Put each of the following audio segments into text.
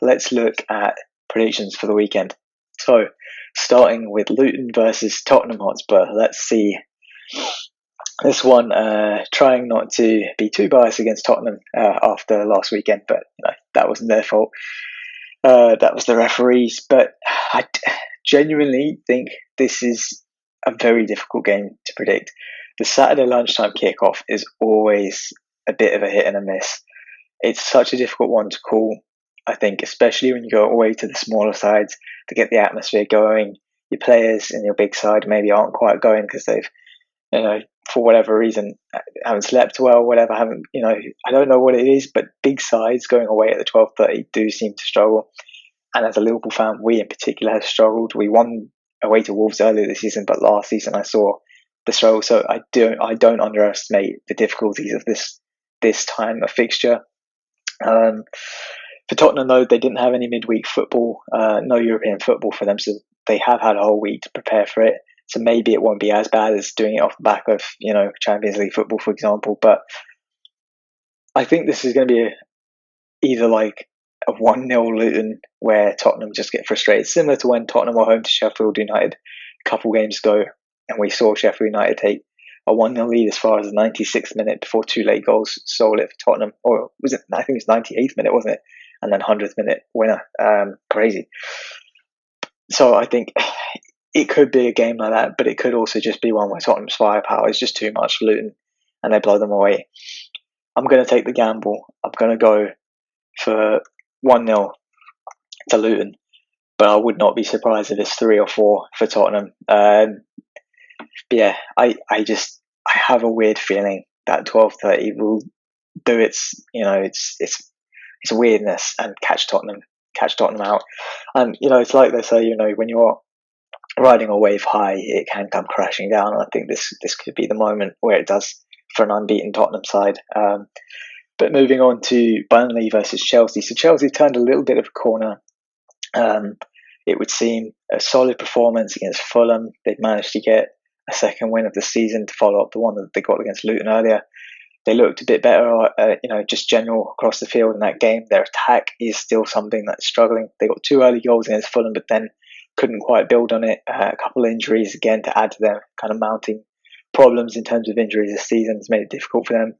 let's look at predictions for the weekend. So, starting with Luton versus Tottenham Hotspur. Let's see this one. Trying not to be too biased against Tottenham after last weekend, but that wasn't their fault. That was the referees. But I genuinely think this is a very difficult game to predict. The Saturday lunchtime kickoff is always a bit of a hit and a miss. It's such a difficult one to call, I think, especially when you go away to the smaller sides to get the atmosphere going. Your players in your big side maybe aren't quite going because they've, for whatever reason, haven't slept well, whatever, I don't know what it is, but big sides going away at the 12:30 do seem to struggle. And as a Liverpool fan, we in particular have struggled. We won away to Wolves earlier this season, but last season I saw the struggle. So I don't underestimate the difficulties of this time of fixture. For Tottenham, though, they didn't have any midweek football, no European football for them, so they have had a whole week to prepare for it. So maybe it won't be as bad as doing it off the back of, Champions League football, for example. But I think this is going to be either like a 1-0 Luton where Tottenham just get frustrated, similar to when Tottenham were home to Sheffield United a couple games ago, and we saw Sheffield United take a 1-0 lead as far as the 96th minute before two late goals stole it for Tottenham. Or was it? I think it was 98th minute, wasn't it? And then 100th minute winner. Crazy. So I think it could be a game like that, but it could also just be one where Tottenham's firepower is just too much for Luton and they blow them away. I'm going to take the gamble. I'm going to go for 1-0 to Luton, but I would not be surprised if it's 3 or 4 for Tottenham. But yeah, I have a weird feeling that 12:30 will do its weirdness and catch Tottenham out. And it's like they say, when you're riding a wave high, it can come crashing down. And I think this could be the moment where it does for an unbeaten Tottenham side. But moving on to Burnley versus Chelsea. So Chelsea turned a little bit of a corner. It would seem a solid performance against Fulham. They've managed to get a second win of the season to follow up the one that they got against Luton earlier. They looked a bit better, just general across the field in that game. Their attack is still something that's struggling. They got 2 early goals against Fulham, but then couldn't quite build on it. A couple of injuries again to add to their kind of mounting problems in terms of injuries this season has made it difficult for them.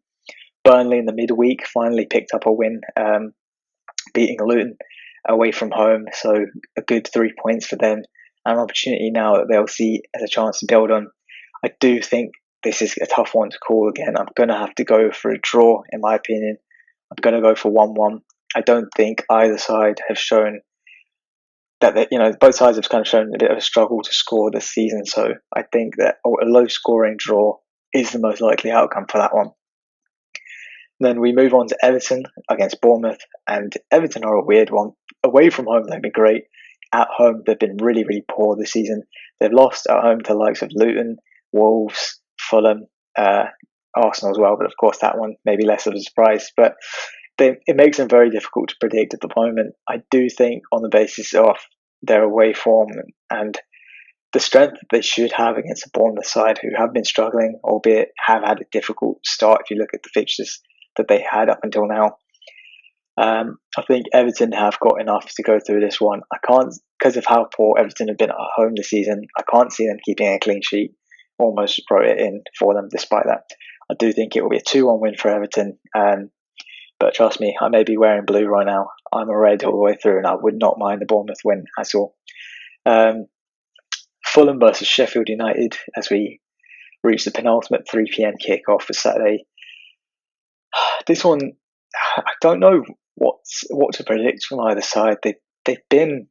Burnley in the midweek finally picked up a win, beating Luton away from home. So a good 3 points for them. An opportunity now that they'll see as a chance to build on. I do think this is a tough one to call again. I'm going to have to go for a draw, in my opinion. I'm going to go for 1-1. I don't think either side have shown that, both sides have kind of shown a bit of a struggle to score this season. So I think that a low-scoring draw is the most likely outcome for that one. Then we move on to Everton against Bournemouth. And Everton are a weird one. Away from home, they've been great. At home, they've been really, really poor this season. They've lost at home to the likes of Luton, Wolves, Fulham, Arsenal as well, but of course that one may be less of a surprise. But it makes them very difficult to predict at the moment. I do think on the basis of their away form and the strength that they should have against the Bournemouth side, who have been struggling, albeit have had a difficult start if you look at the fixtures that they had up until now. I think Everton have got enough to go through this one. I can't, because of how poor Everton have been at home this season, I can't see them keeping a clean sheet. Almost wrote it in for them despite that. I do think it will be a 2-1 win for Everton. But trust me, I may be wearing blue right now. I'm a red all the way through and I would not mind the Bournemouth win at all. Fulham versus Sheffield United as we reach the penultimate 3 p.m. kickoff for Saturday. This one, I don't know what to predict from either side. They've been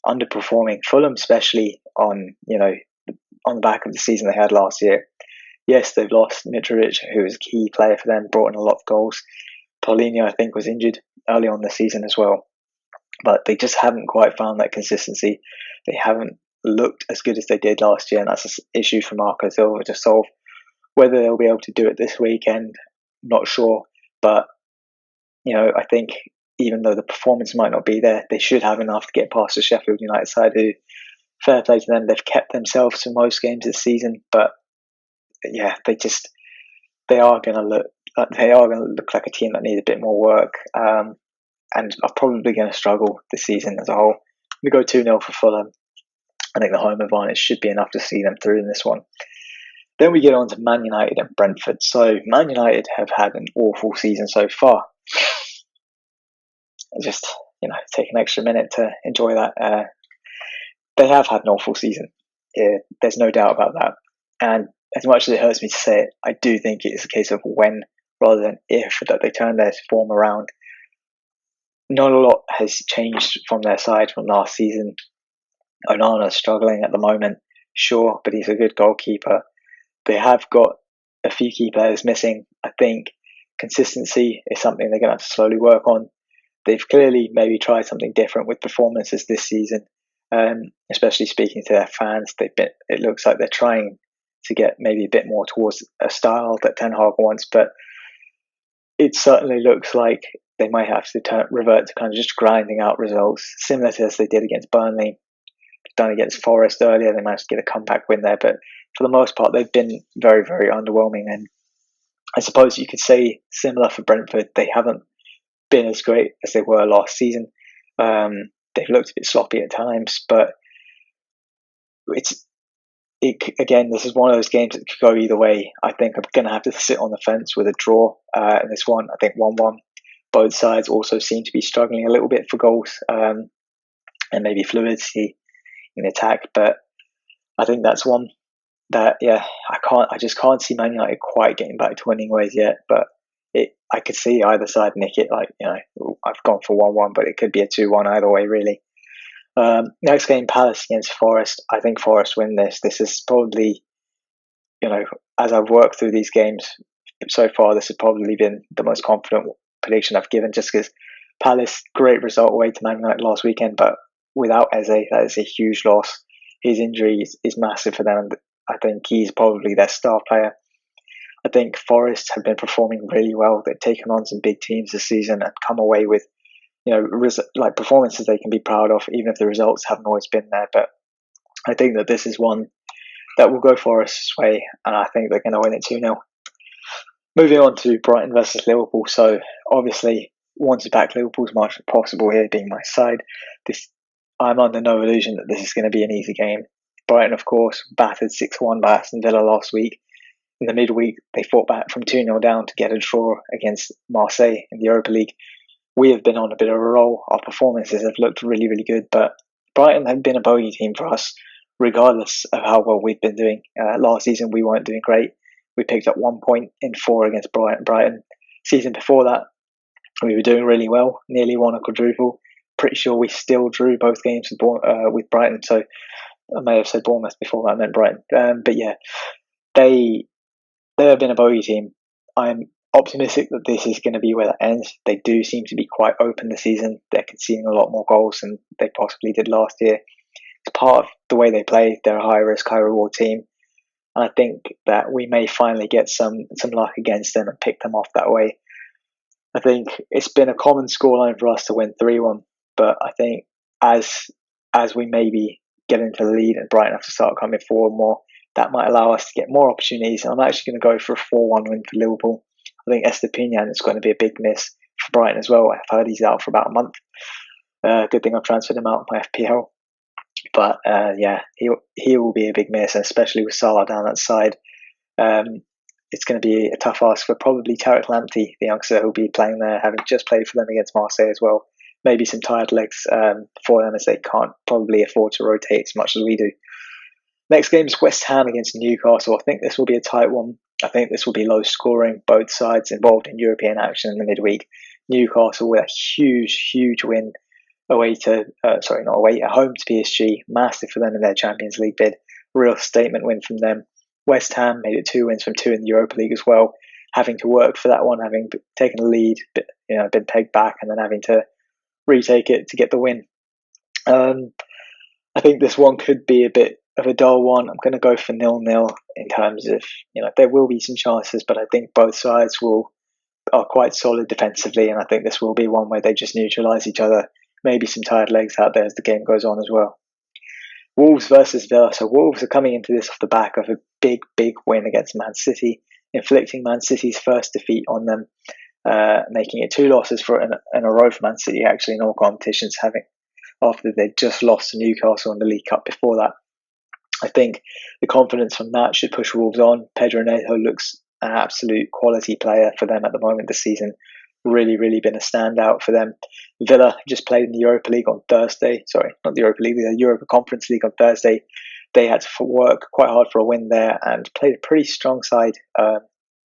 underperforming. Fulham, especially on the back of the season they had last year. Yes, they've lost Mitrovic, who was a key player for them, brought in a lot of goals. Paulinho, I think, was injured early on the season as well. But they just haven't quite found that consistency. They haven't looked as good as they did last year, and that's an issue for Marco Silva to solve. Whether they'll be able to do it this weekend, not sure. But, I think even though the performance might not be there, they should have enough to get past the Sheffield United side, who, fair play to them, they've kept themselves to most games this season. But yeah, they are going to look like a team that needs a bit more work. and are probably going to struggle this season as a whole. We go 2-0 for Fulham. I think the home advantage should be enough to see them through in this one. Then we get on to Man United and Brentford. So Man United have had an awful season so far. Just, take an extra minute to enjoy that. They have had an awful season. There's no doubt about that. And as much as it hurts me to say it, I do think it's a case of when rather than if that they turn their form around. Not a lot has changed from their side from last season. Onana's struggling at the moment, sure, but he's a good goalkeeper. They have got a few key players missing. I think consistency is something they're going to have to slowly work on. They've clearly maybe tried something different with performances this season, especially speaking to their fans. It looks like they're trying to get maybe a bit more towards a style that Ten Hag wants, but it certainly looks like they might have to revert to kind of just grinding out results, similar to as they did against Burnley, done against Forest earlier. They managed to get a comeback win there, but for the most part, they've been very, very underwhelming. And I suppose you could say similar for Brentford. They haven't been as great as they were last season. They've looked a bit sloppy at times, but again, this is one of those games that could go either way. I think I'm going to have to sit on the fence with a draw in this one. I think 1-1. Both sides also seem to be struggling a little bit for goals and maybe fluidity in attack. But I think that's one that, I just can't see Man United quite getting back to winning ways yet. But I could see either side nick it. I've gone for 1-1, but it could be a 2-1 either way, really. Next game, Palace against Forest. I think Forest win this. This is probably, as I've worked through these games so far, this has probably been the most confident prediction I've given, just because Palace, great result away to Man United last weekend, but without Eze, that is a huge loss. His injury is massive for them, and I think he's probably their star player. I think Forest have been performing really well. They've taken on some big teams this season and come away with performances they can be proud of, even if the results haven't always been there. But I think that this is one that will go Forest's way, and I think they're going to win it 2-0. Moving on to Brighton versus Liverpool. So obviously, want to back Liverpool as much as possible here, being my side. I'm under no illusion that this is going to be an easy game. Brighton, of course, battered 6-1 by Aston Villa last week. In the midweek, they fought back from 2-0 down to get a draw against Marseille in the Europa League. We have been on a bit of a roll. Our performances have looked really, really good, but Brighton have been a bogey team for us, regardless of how well we've been doing. Last season, we weren't doing great. We picked up 1 point in 4 against Brighton. Season before that, we were doing really well, nearly won a quadruple. Pretty sure we still drew both games with Brighton, so I may have said Bournemouth before that, I meant Brighton. But yeah, they have been a bogey team. I'm optimistic that this is going to be where that ends. They do seem to be quite open this season. They're conceding a lot more goals than they possibly did last year. It's part of the way they play. They're a high risk, high reward team. And I think that we may finally get some luck against them and pick them off that way. I think it's been a common scoreline for us to win 3-1, but I think as we maybe get into the lead and Brighton have to start coming forward more, that might allow us to get more opportunities. And I'm actually going to go for a 4-1 win for Liverpool. I think Estepinian is going to be a big miss for Brighton as well. I've heard he's out for about a month. Good thing I've transferred him out of my FPL. But he will be a big miss, and especially with Salah down that side. It's going to be a tough ask for probably Tariq Lamptey, the youngster who'll be playing there, having just played for them against Marseille as well. Maybe some tired legs for them, as they can't probably afford to rotate as much as we do. Next game is West Ham against Newcastle. I think this will be a tight one. I think this will be low scoring, both sides involved in European action in the midweek. Newcastle with a huge win at home to PSG. Massive for them in their Champions League bid. Real statement win from them. West Ham made it 2 wins from 2 in the Europa League as well. Having to work for that one, having taken the lead, been pegged back, and then having to retake it to get the win. I think this one could be a bit of a dull one. I'm going to go for 0-0 in terms of, there will be some chances, but I think both sides are quite solid defensively, and I think this will be one where they just neutralise each other. Maybe some tired legs out there as the game goes on as well. Wolves versus Villa. So Wolves are coming into this off the back of a big win against Man City, inflicting Man City's first defeat on them. making it 2 losses in a row for Man City, actually, in all competitions, after they'd just lost to Newcastle in the League Cup before that. I think the confidence from that should push Wolves on. Pedro Neto looks an absolute quality player for them at the moment this season. Really, really been a standout for them. Villa just played in the Europa League on Thursday. Sorry, not the Europa League, the Europa Conference League on Thursday. They had to work quite hard for a win there and played a pretty strong side to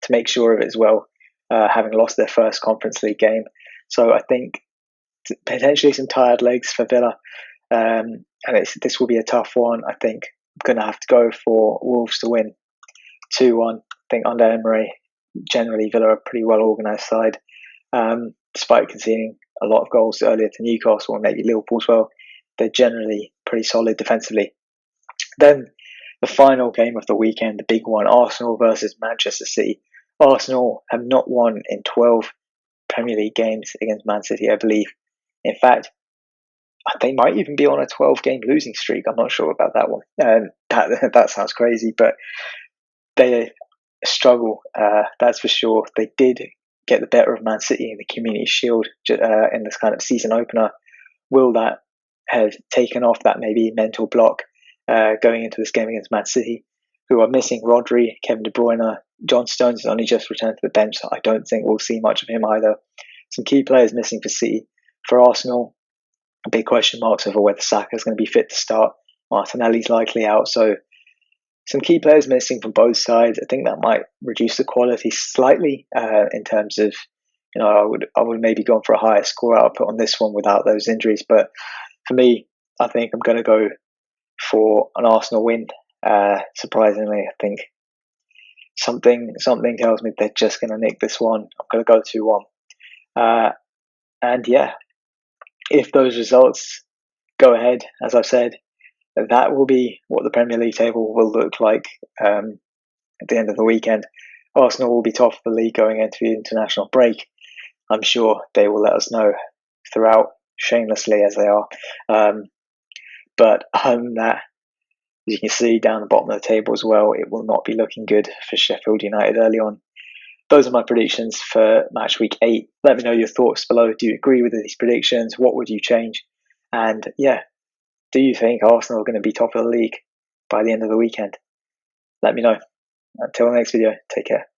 make sure of it as well, having lost their first Conference League game. So I think potentially some tired legs for Villa. And this will be a tough one. I think I'm going to have to go for Wolves to win 2-1. I think under Emery, generally Villa are a pretty well organised side. Despite conceding a lot of goals earlier to Newcastle and maybe Liverpool as well, they're generally pretty solid defensively. Then the final game of the weekend, the big one, Arsenal versus Manchester City. Arsenal have not won in 12 Premier League games against Man City, I believe. In fact, they might even be on a 12-game losing streak. I'm not sure about that one. That sounds crazy, but they struggle, that's for sure. They did get the better of Man City in the Community Shield in this kind of season opener. Will that have taken off that maybe mental block going into this game against Man City, who are missing Rodri, Kevin De Bruyne? John Stones has only just returned to the bench, so I don't think we'll see much of him either. Some key players missing for City. For Arsenal, big question marks over whether Saka is going to be fit to start. Martinelli's likely out, so some key players missing from both sides. I think that might reduce the quality slightly in terms of, I would maybe go for a higher score output on this one without those injuries. But for me, I think I'm going to go for an Arsenal win. Surprisingly, I think something tells me they're just going to nick this one. I'm going to go 2-1. And yeah, if those results go ahead, as I've said, that will be what the Premier League table will look like at the end of the weekend. Arsenal will be top of the league going into the international break. I'm sure they will let us know throughout, shamelessly as they are. But other than that, as you can see down the bottom of the table as well, it will not be looking good for Sheffield United early on. Those are my predictions for match week 8. Let me know your thoughts below. Do you agree with these predictions? What would you change? And yeah, do you think Arsenal are going to be top of the league by the end of the weekend? Let me know. Until the next video, take care.